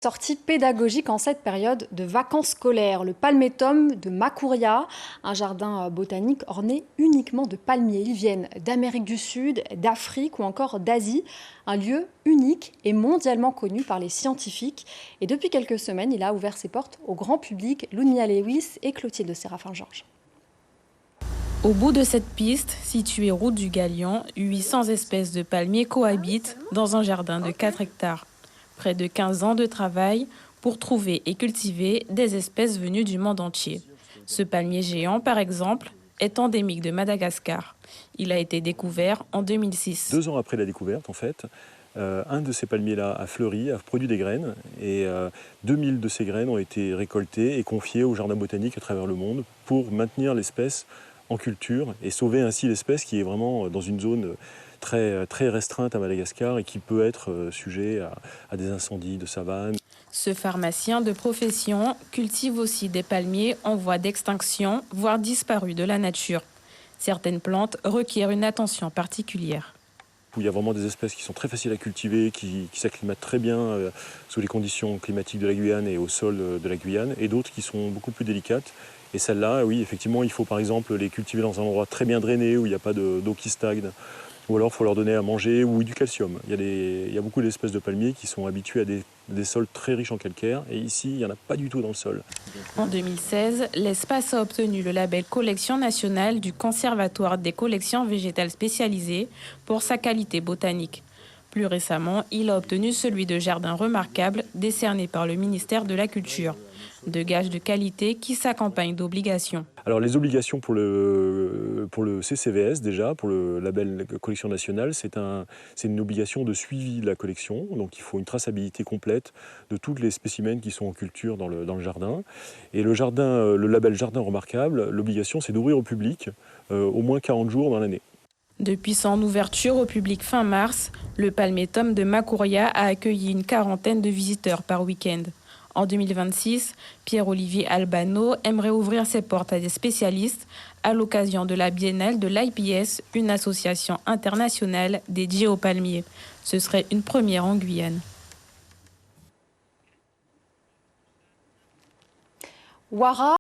Sortie pédagogique en cette période de vacances scolaires. Le palmétum de Macouria, un jardin botanique orné uniquement de palmiers. Ils viennent d'Amérique du Sud, d'Afrique ou encore d'Asie. Un lieu unique et mondialement connu par les scientifiques. Et depuis quelques semaines, il a ouvert ses portes au grand public. Lounia Lewis et Clotilde Séraphin-Georges. Au bout de cette piste, située route du Galion, 800 espèces de palmiers cohabitent dans un jardin de 4 hectares. Près de 15 ans de travail pour trouver et cultiver des espèces venues du monde entier. Ce palmier géant, par exemple, est endémique de Madagascar. Il a été découvert en 2006. 2 ans après la découverte, en fait, un de ces palmiers-là a fleuri, a produit des graines, et 2000 de ces graines ont été récoltées et confiées aux jardins botaniques à travers le monde pour maintenir l'espèce en culture et sauver ainsi l'espèce qui est vraiment dans une zone très, très restreinte à Madagascar et qui peut être sujet à des incendies de savane. Ce pharmacien de profession cultive aussi des palmiers en voie d'extinction, voire disparus de la nature. Certaines plantes requièrent une attention particulière. Il y a vraiment des espèces qui sont très faciles à cultiver, qui s'acclimatent très bien sous les conditions climatiques de la Guyane et au sol de la Guyane, et d'autres qui sont beaucoup plus délicates. Et celles-là, oui, effectivement, il faut par exemple les cultiver dans un endroit très bien drainé, où il n'y a pas d'eau qui stagne, ou alors il faut leur donner à manger ou du calcium. Il y a beaucoup d'espèces de palmiers qui sont habitués à des sols très riches en calcaire, et ici, il n'y en a pas du tout dans le sol. En 2016, l'espace a obtenu le label Collection nationale du Conservatoire des collections végétales spécialisées pour sa qualité botanique. Plus récemment, il a obtenu celui de Jardin remarquable décerné par le ministère de la Culture. De gages de qualité qui s'accompagnent d'obligations. Alors les obligations pour le CCVS déjà, pour le label collection nationale, c'est une obligation de suivi de la collection. Donc il faut une traçabilité complète de tous les spécimens qui sont en culture dans le jardin. Et le label Jardin remarquable, l'obligation c'est d'ouvrir au public au moins 40 jours dans l'année. Depuis son ouverture au public fin mars, le palmétum de Macouria a accueilli une quarantaine de visiteurs par week-end. En 2026, Pierre-Olivier Albano aimerait ouvrir ses portes à des spécialistes à l'occasion de la biennale de l'IPS, une association internationale dédiée aux palmiers. Ce serait une première en Guyane. Ouara